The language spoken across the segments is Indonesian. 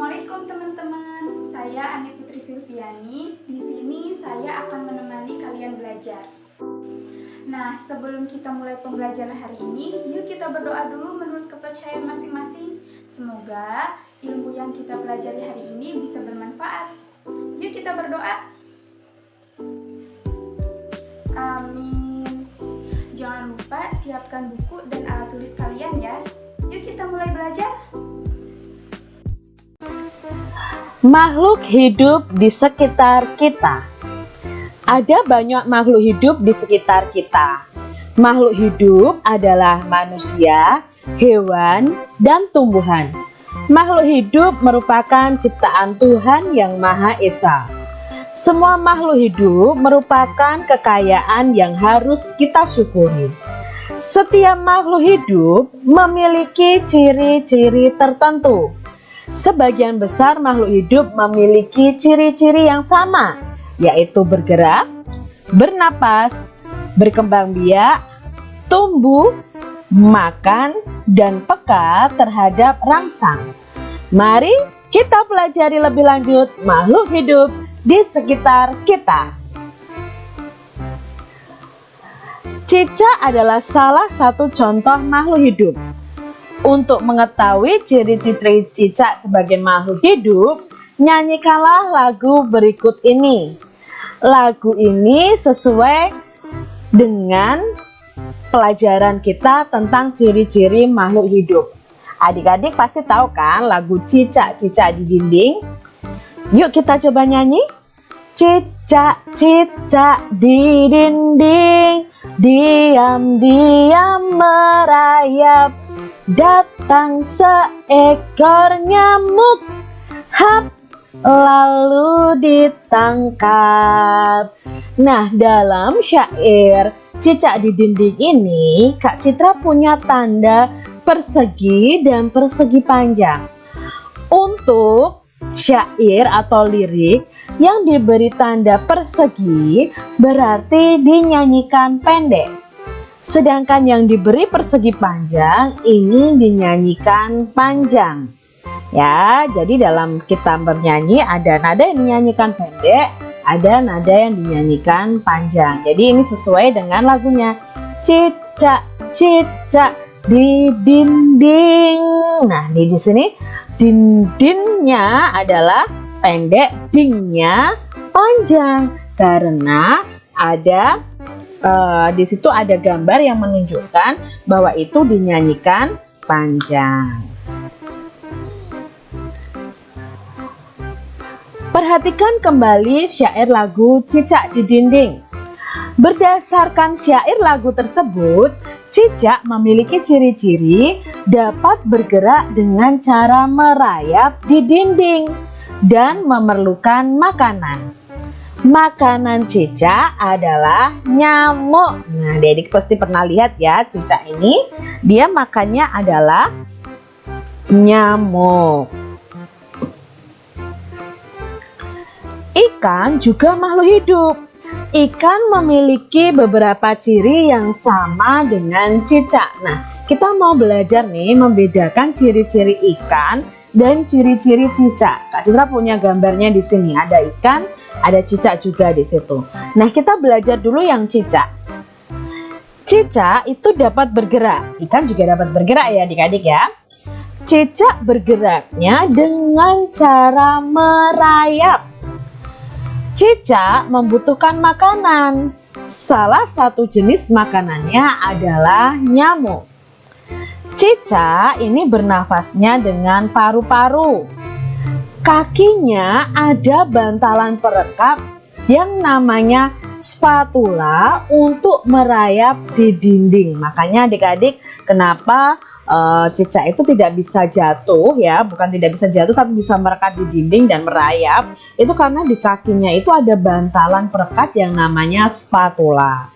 Assalamualaikum teman-teman, saya Ani Putri Silviani. Di sini saya akan menemani kalian belajar. Nah, sebelum kita mulai pembelajaran hari ini, yuk kita berdoa dulu menurut kepercayaan masing-masing. Semoga ilmu yang kita pelajari hari ini bisa bermanfaat. Yuk kita berdoa. Amin. Jangan lupa siapkan buku dan alat tulis kalian ya. Yuk kita mulai belajar. Makhluk hidup di sekitar kita. Ada banyak makhluk hidup di sekitar kita. Makhluk hidup adalah manusia, hewan, dan tumbuhan. Makhluk hidup merupakan ciptaan Tuhan yang Maha Esa. Semua makhluk hidup merupakan kekayaan yang harus kita syukuri. Setiap makhluk hidup memiliki ciri-ciri tertentu. Sebagian besar makhluk hidup memiliki ciri-ciri yang sama, yaitu bergerak, bernapas, berkembang biak, tumbuh, makan, dan peka terhadap rangsang. Mari kita pelajari lebih lanjut makhluk hidup di sekitar kita. Cicak adalah salah satu contoh makhluk hidup. Untuk mengetahui ciri-ciri cicak sebagai makhluk hidup, nyanyikanlah lagu berikut ini. Lagu ini sesuai dengan pelajaran kita tentang ciri-ciri makhluk hidup. Adik-adik pasti tahu kan lagu cicak-cicak di dinding? Yuk kita coba nyanyi. Cicak-cicak di dinding, diam-diam merayap. Datang seekor nyamuk, hap, lalu ditangkap. Nah, dalam syair Cicak di Dinding ini, Kak Citra punya tanda persegi dan persegi panjang. Untuk syair atau lirik yang diberi tanda persegi berarti dinyanyikan pendek. Sedangkan yang diberi persegi panjang ini dinyanyikan panjang. Ya, jadi dalam kita bernyanyi ada nada yang dinyanyikan pendek, ada nada yang dinyanyikan panjang. Jadi ini sesuai dengan lagunya. Cicak-cicak di dinding. Nah, di sini dindingnya adalah pendek, dingnya panjang karena ada di situ ada gambar yang menunjukkan bahwa itu dinyanyikan panjang. Perhatikan kembali syair lagu Cicak di Dinding. Berdasarkan syair lagu tersebut, cicak memiliki ciri-ciri dapat bergerak dengan cara merayap di dinding dan memerlukan makanan. Makanan cicak adalah nyamuk. Nah, adik pasti pernah lihat ya cicak ini. Dia makannya adalah nyamuk. Ikan juga makhluk hidup. Ikan memiliki beberapa ciri yang sama dengan cicak. Nah, kita mau belajar nih membedakan ciri-ciri ikan dan ciri-ciri cicak. Kak Citra punya gambarnya di sini. Ada ikan, ada cicak juga di situ. Nah, kita belajar dulu yang cicak. Cicak itu dapat bergerak. Ikan juga dapat bergerak ya adik-adik ya. Cicak bergeraknya dengan cara merayap. Cicak membutuhkan makanan. Salah satu jenis makanannya adalah nyamuk. Cicak ini bernafasnya dengan paru-paru. Kakinya ada bantalan perekat yang namanya spatula untuk merayap di dinding. Makanya adik-adik kenapa cicak itu tidak bisa jatuh ya, bukan tidak bisa jatuh tapi bisa merekat di dinding dan merayap. Itu karena di kakinya itu ada bantalan perekat yang namanya spatula.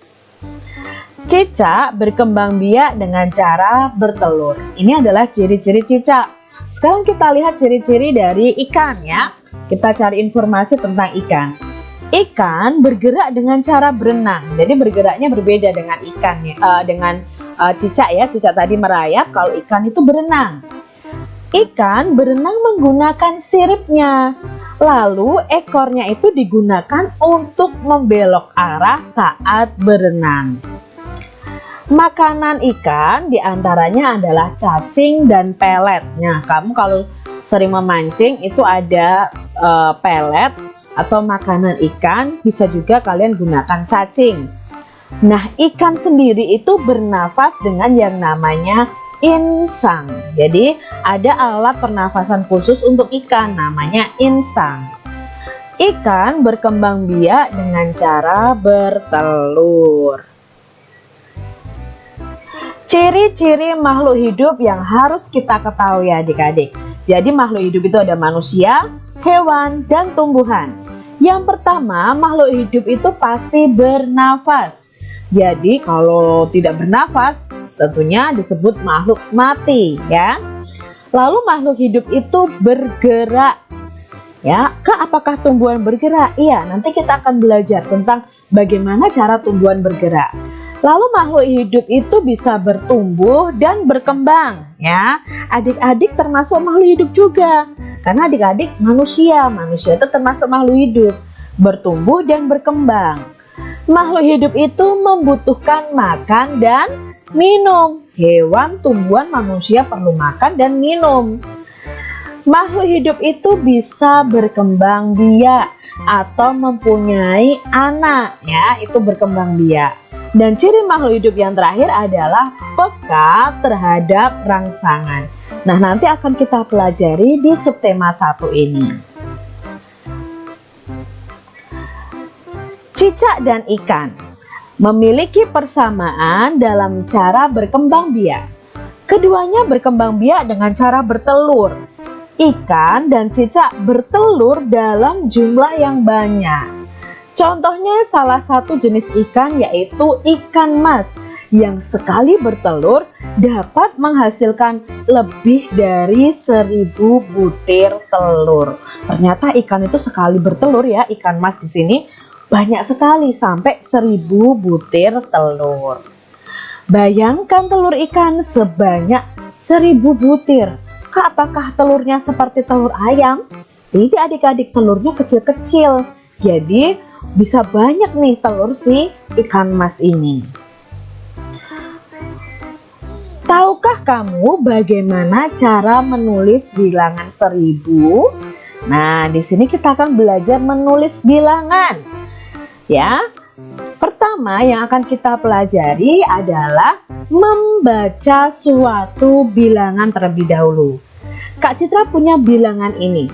Cicak berkembang biak dengan cara bertelur. Ini adalah ciri-ciri cicak. Sekarang kita lihat ciri-ciri dari ikan ya. Kita cari informasi tentang ikan. Ikan bergerak dengan cara berenang. Jadi bergeraknya berbeda dengan ikan ya, dengan cicak ya. Cicak tadi merayap, kalau ikan itu berenang. Ikan berenang menggunakan siripnya. Lalu ekornya itu digunakan untuk membelok arah saat berenang. Makanan ikan diantaranya adalah cacing dan pelet. Nah, kamu kalau sering memancing itu ada pelet atau makanan ikan, bisa juga kalian gunakan cacing. Nah, ikan sendiri itu bernafas dengan yang namanya insang. Jadi ada alat pernafasan khusus untuk ikan, namanya insang. Ikan berkembang biak dengan cara bertelur. Ciri-ciri makhluk hidup yang harus kita ketahui adik-adik. Jadi makhluk hidup itu ada manusia, hewan, dan tumbuhan. Yang pertama, makhluk hidup itu pasti bernafas. Jadi kalau tidak bernafas, tentunya disebut makhluk mati, ya. Lalu makhluk hidup itu bergerak, ya. Apakah tumbuhan bergerak? Iya, nanti kita akan belajar tentang bagaimana cara tumbuhan bergerak. Lalu makhluk hidup itu bisa bertumbuh dan berkembang, ya. Adik-adik termasuk makhluk hidup juga, karena adik-adik manusia itu termasuk makhluk hidup, bertumbuh dan berkembang. Makhluk hidup itu membutuhkan makan dan minum. Hewan, tumbuhan, manusia perlu makan dan minum. Makhluk hidup itu bisa berkembang biak atau mempunyai anak, ya, itu berkembang biak. Dan ciri makhluk hidup yang terakhir adalah peka terhadap rangsangan. Nah, nanti akan kita pelajari di subtema 1 ini. Cicak dan ikan memiliki persamaan dalam cara berkembang biak. Keduanya berkembang biak dengan cara bertelur. Ikan dan cicak bertelur dalam jumlah yang banyak. Contohnya salah satu jenis ikan yaitu ikan mas yang sekali bertelur dapat menghasilkan lebih dari 1000 butir telur. Ternyata ikan itu sekali bertelur, ya, ikan mas di sini banyak sekali, sampai 1000 butir telur. Bayangkan telur ikan sebanyak 1000 butir. Apakah telurnya seperti telur ayam? Tidak adik-adik, telurnya kecil-kecil. Jadi bisa banyak nih telur si ikan mas ini. Tahukah kamu bagaimana cara menulis bilangan 1000? Nah, di sini kita akan belajar menulis bilangan. Ya, pertama yang akan kita pelajari adalah membaca suatu bilangan terlebih dahulu. Kak Citra punya bilangan ini.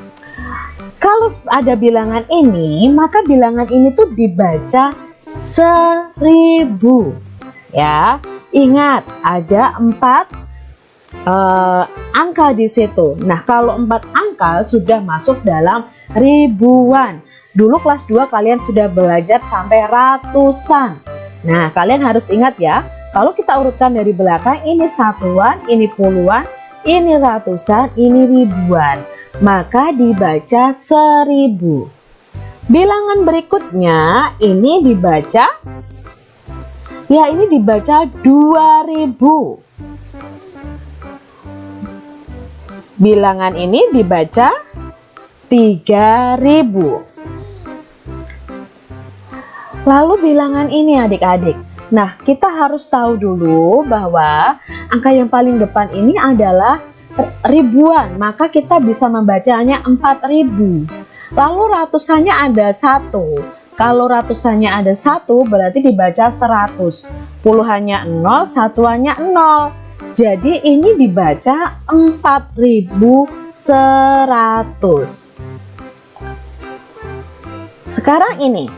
Kalau ada bilangan ini, maka bilangan ini tuh dibaca 1000. Ya, ingat ada 4 angka di situ. Nah, kalau 4 angka sudah masuk dalam ribuan. Dulu kelas 2 kalian sudah belajar sampai ratusan. Nah, kalian harus ingat ya, kalau kita urutkan dari belakang, ini satuan, ini puluhan, ini ratusan, ini ribuan. Maka dibaca 1000. Bilangan berikutnya ini dibaca, ya, ini dibaca 2000. Bilangan ini dibaca 3000. Lalu bilangan ini adik-adik. Nah, kita harus tahu dulu bahwa angka yang paling depan ini adalah ribuan, maka kita bisa membacanya 4000. Lalu ratusannya ada 1. Kalau ratusannya ada 1 berarti dibaca 100. Puluhannya 0, satuannya 0. Jadi ini dibaca 4100. Sekarang ini,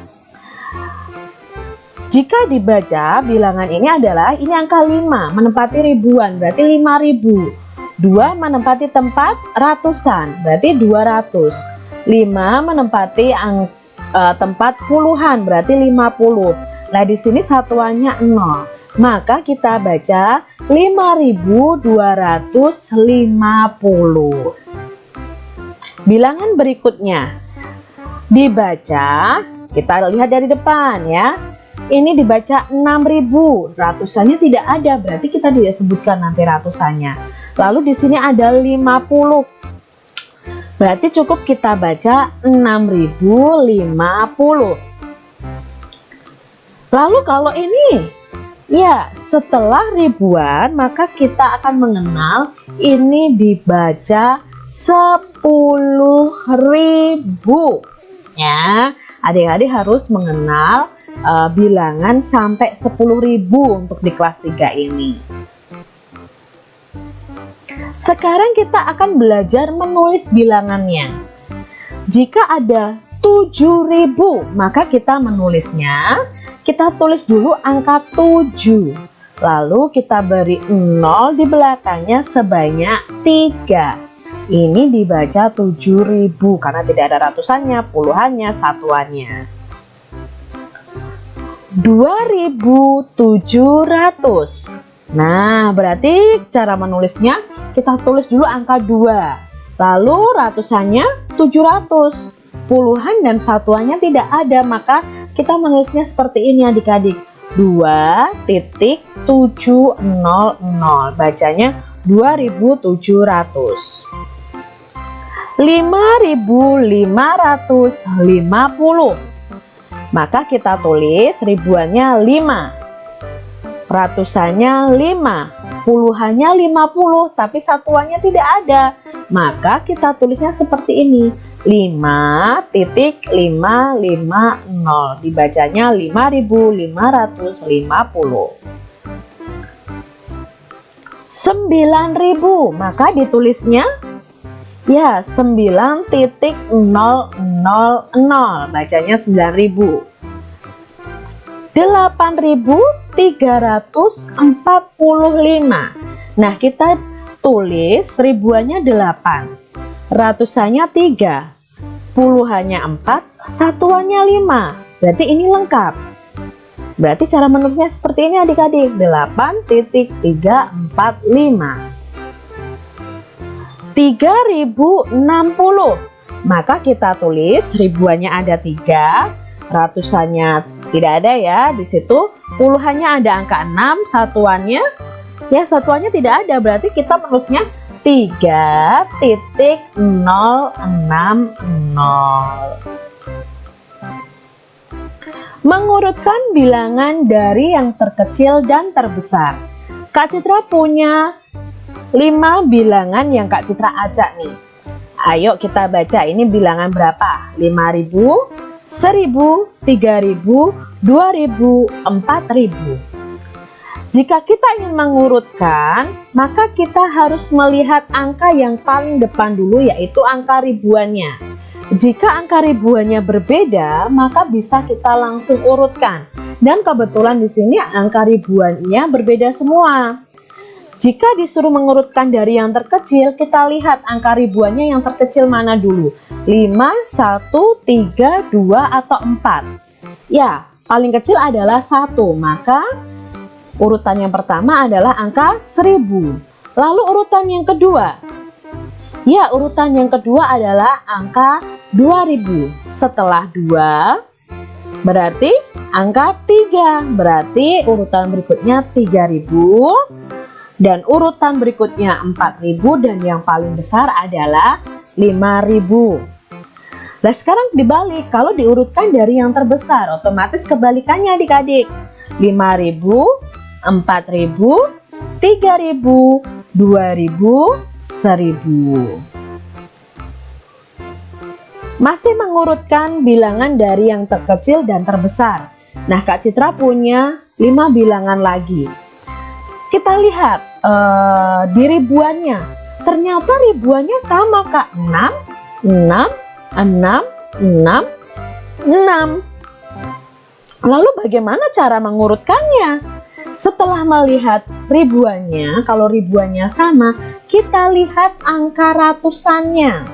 jika dibaca bilangan ini adalah, ini angka 5 menempati ribuan, berarti 5000. 2 menempati tempat ratusan, berarti 200. 5 menempati tempat puluhan, berarti 50. Nah, di sini satuannya 0. Maka kita baca 5250. Bilangan berikutnya dibaca, kita lihat dari depan ya. Ini dibaca 6000, ratusannya tidak ada, berarti kita tidak sebutkan nanti ratusannya. Lalu di sini ada 50. Berarti cukup kita baca 6050. Lalu kalau ini, ya setelah ribuan maka kita akan mengenal ini dibaca 10.000. Ya, adik-adik harus mengenal bilangan sampai 10.000 untuk di kelas 3 ini. Sekarang kita akan belajar menulis bilangannya. Jika ada 7.000, maka kita menulisnya, kita tulis dulu angka 7. Lalu kita beri 0 di belakangnya sebanyak 3. Ini dibaca 7.000 karena tidak ada ratusannya, puluhannya, satuannya. 2.700. Nah, berarti cara menulisnya kita tulis dulu angka 2. Lalu ratusannya 700. Puluhan dan satuannya tidak ada, maka kita menulisnya seperti ini adik-adik. 2.700. Bacanya 2.700. 5.550. Maka kita tulis ribuannya 5. Ratusannya 5, puluhannya 50, tapi satuannya tidak ada. Maka kita tulisnya seperti ini, 5.550, dibacanya 5.550. 9.000, maka ditulisnya ya 9.000, bacanya 9.000. 8.345. Nah, kita tulis ribuannya 8, ratusannya 3, puluhannya 4, satuannya 5. Berarti ini lengkap. Berarti cara menulisnya seperti ini adik-adik, 8.345. 3.060. Maka kita tulis ribuannya ada 3, ratusannya tidak ada ya di situ, puluhannya ada angka 6, satuannya ya satuannya tidak ada, berarti kita menulisnya 3.060. Mengurutkan bilangan dari yang terkecil dan terbesar. Kak Citra punya 5 bilangan yang Kak Citra acak nih. Ayo kita baca, ini bilangan berapa? 5.000, 1.000, 3.000, 2.000, 4.000. Jika kita ingin mengurutkan, maka kita harus melihat angka yang paling depan dulu, yaitu angka ribuannya. Jika angka ribuannya berbeda, maka bisa kita langsung urutkan. Dan kebetulan di sini angka ribuannya berbeda semua. Jika disuruh mengurutkan dari yang terkecil, kita lihat angka ribuannya yang terkecil mana dulu. 5, 1, 3, 2, atau 4. Ya, paling kecil adalah 1, maka urutan yang pertama adalah angka 1.000. Lalu urutan yang kedua. Ya, urutan yang kedua adalah angka 2.000. Setelah 2, berarti angka 3. Berarti urutan berikutnya 3.000. Dan urutan berikutnya 4.000 dan yang paling besar adalah 5.000. Nah, sekarang dibalik, kalau diurutkan dari yang terbesar, otomatis kebalikannya adik-adik. 5.000, 4.000, 3.000, 2.000, 1.000. Masih mengurutkan bilangan dari yang terkecil dan terbesar. Nah, Kak Citra punya 5 bilangan lagi. Kita lihat di ribuannya, ternyata ribuannya sama Kak, 6, 6, 6, 6, 6. Lalu bagaimana cara mengurutkannya? Setelah melihat ribuannya, kalau ribuannya sama, kita lihat angka ratusannya.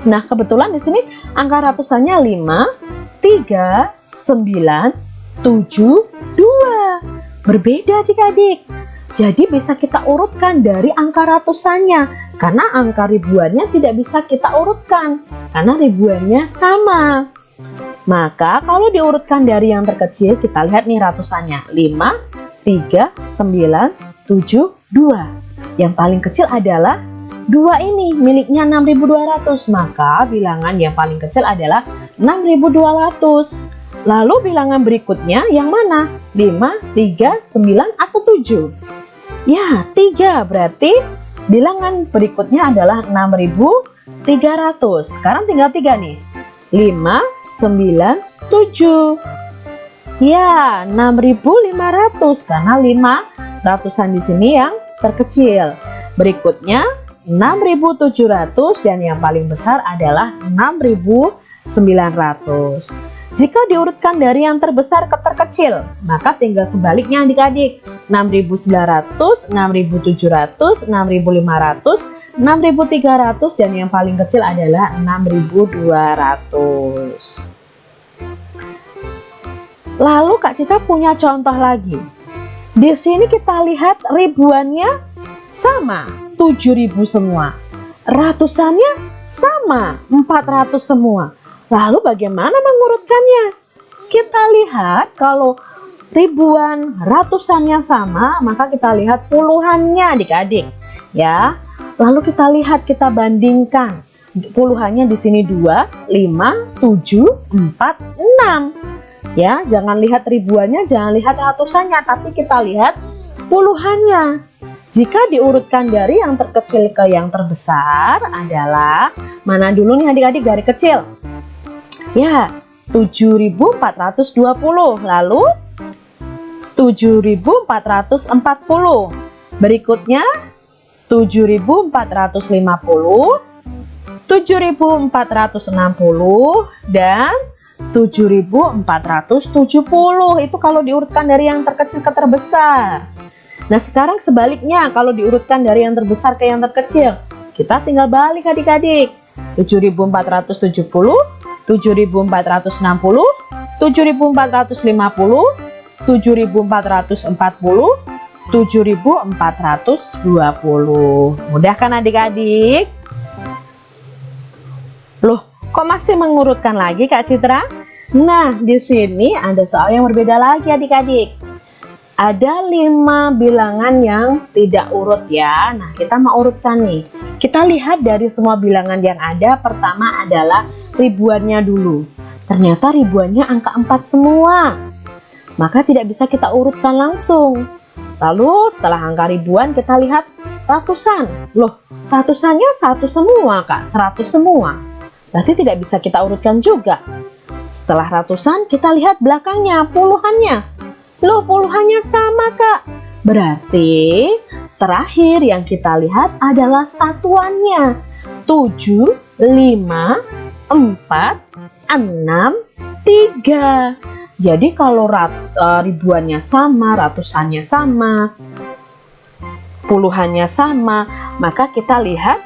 Nah, kebetulan di sini angka ratusannya 5, 3, 9, 7, 2. Berbeda adik-adik. Jadi bisa kita urutkan dari angka ratusannya, karena angka ribuannya tidak bisa kita urutkan karena ribuannya sama. Maka kalau diurutkan dari yang terkecil, kita lihat nih ratusannya 5, 3, 9, 7, 2. Yang paling kecil adalah 2 ini, miliknya 6.200. Maka bilangan yang paling kecil adalah 6.200. Lalu bilangan berikutnya yang mana? 5, 3, 9, atau 7? Ya, 3. Berarti bilangan berikutnya adalah 6.300. Sekarang tinggal 3 nih. 5, 9, 7. Ya, 6.500 karena 5 ratusan di sini yang terkecil. Berikutnya 6.700 dan yang paling besar adalah 6.900. Jika diurutkan dari yang terbesar ke terkecil, maka tinggal sebaliknya adik-adik. 6.900, 6.700, 6.500, 6.300 dan yang paling kecil adalah 6.200. Lalu Kak Citra punya contoh lagi. Di sini kita lihat ribuannya sama, 7.000 semua. Ratusannya sama, 400 semua. Lalu bagaimana mengurutkannya? Kita lihat kalau ribuan, ratusannya sama, maka kita lihat puluhannya adik-adik. Ya. Lalu kita lihat, kita bandingkan. Puluhannya di sini 2, 5, 7, 4, 6. Ya, jangan lihat ribuannya, jangan lihat ratusannya, tapi kita lihat puluhannya. Jika diurutkan dari yang terkecil ke yang terbesar adalah mana dulu nih adik-adik dari kecil? Ya, 7.420. Lalu 7.440. Berikutnya 7.450, 7.460 dan 7.470. Itu kalau diurutkan dari yang terkecil ke terbesar. Nah, sekarang sebaliknya, kalau diurutkan dari yang terbesar ke yang terkecil, kita tinggal balik adik-adik. 7.470, 7.460, 7.450, 7.440, 7.420. Mudah kan adik-adik? Loh, kok masih mengurutkan lagi Kak Citra? Nah, di sini ada soal yang berbeda lagi adik-adik. Ada 5 bilangan yang tidak urut ya. Nah, kita mau urutkan nih. Kita lihat dari semua bilangan yang ada. Pertama adalah ribuannya dulu. Ternyata ribuannya angka 4 semua. Maka tidak bisa kita urutkan langsung. Lalu setelah angka ribuan kita lihat ratusan. Loh, ratusannya 1 semua Kak, 100 semua. Berarti tidak bisa kita urutkan juga. Setelah ratusan kita lihat belakangnya, puluhannya. Loh, puluhannya sama Kak. Berarti terakhir yang kita lihat adalah satuannya. 7, 5, 4, 6, 3. Jadi kalau ribuannya sama, ratusannya sama, puluhannya sama, maka kita lihat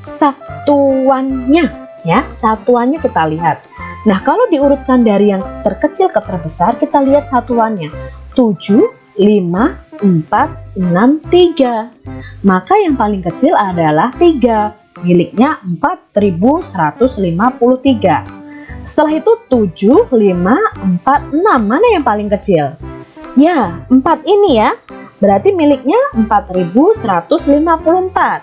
satuannya ya, satuannya kita lihat. Nah, kalau diurutkan dari yang terkecil ke terbesar, kita lihat satuannya 7, 5, 4, 6, 3. Maka yang paling kecil adalah 3, miliknya 4.153. Setelah itu 7, 5, 4, 6. Mana yang paling kecil? Ya, 4 ini ya. Berarti miliknya 4.154.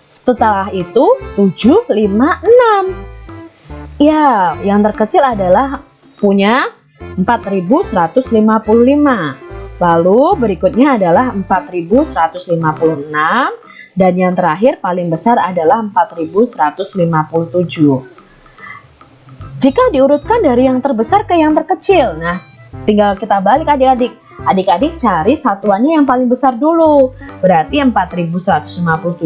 Setelah itu 7, 5, 6. Ya, yang terkecil adalah punya 4.155. Lalu berikutnya adalah 4.156 dan yang terakhir paling besar adalah 4.157. Jika diurutkan dari yang terbesar ke yang terkecil, nah tinggal kita balik adik-adik. Adik-adik cari satuannya yang paling besar dulu. Berarti 4.157,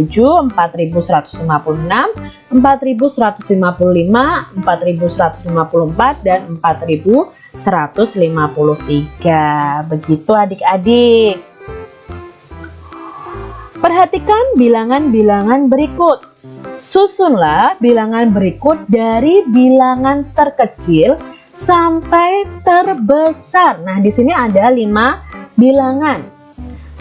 4.156, 4.155, 4.154 dan 4.153. Begitu adik-adik. Perhatikan bilangan-bilangan berikut. Susunlah bilangan berikut dari bilangan terkecil sampai terbesar. Nah, di sini ada 5 bilangan.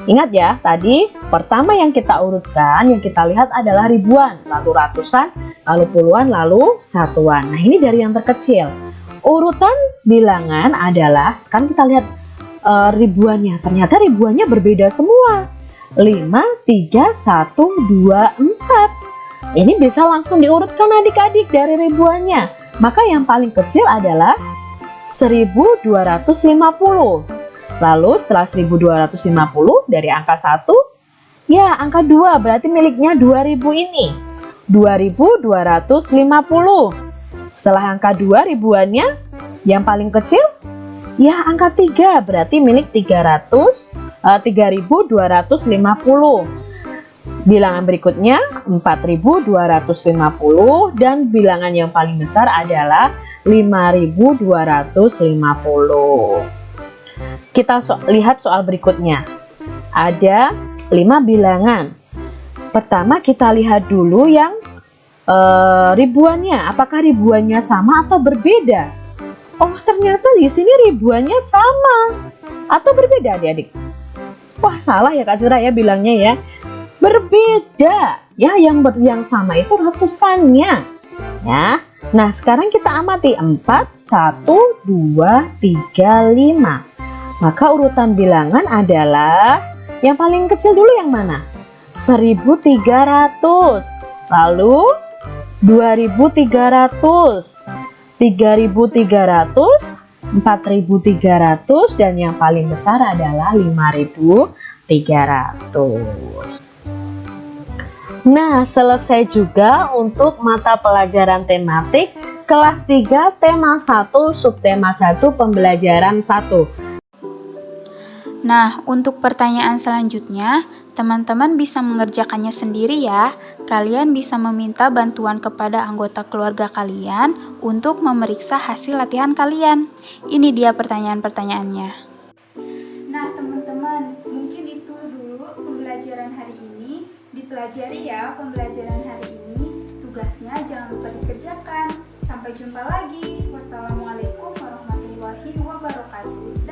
Ingat ya, tadi pertama yang kita urutkan, yang kita lihat adalah ribuan, lalu ratusan, lalu puluhan, lalu satuan. Nah, ini dari yang terkecil. Urutan bilangan adalah, sekarang kita lihat ribuannya. Ternyata ribuannya berbeda semua. 5, 3, 1, 2, 4. Ini bisa langsung diurutkan adik-adik dari ribuannya. Maka yang paling kecil adalah 1250. Lalu setelah 1250 dari angka 1, ya angka 2 berarti miliknya 2000 ini. 2250. Setelah angka 2 ribuannya, yang paling kecil, ya angka 3 berarti milik 3250. Bilangan berikutnya 4250 dan bilangan yang paling besar adalah 5250. Kita lihat soal berikutnya. Ada 5 bilangan. Pertama kita lihat dulu yang ribuannya. Apakah ribuannya sama atau berbeda? Oh, ternyata di sini ribuannya sama atau berbeda, adik-adik? Wah, salah ya Kak Zura ya bilangnya ya. Berbeda. Ya, yang sama itu ratusannya. Ya. Nah, sekarang kita amati 4, 1, 2, 3, 5. Maka urutan bilangan adalah yang paling kecil dulu yang mana? 1300. Lalu 2300. 3300, 4300 dan yang paling besar adalah 5300. Nah, selesai juga untuk mata pelajaran tematik kelas 3 tema 1 subtema 1 pembelajaran 1. Nah, untuk pertanyaan selanjutnya, teman-teman bisa mengerjakannya sendiri ya. Kalian bisa meminta bantuan kepada anggota keluarga kalian untuk memeriksa hasil latihan kalian. Ini dia pertanyaan-pertanyaannya. Nah, teman-teman, mungkin itu dulu pembelajaran hari ini. Dipelajari ya pembelajaran hari ini. Tugasnya jangan lupa dikerjakan. Sampai jumpa lagi. Wassalamualaikum warahmatullahi wabarakatuh.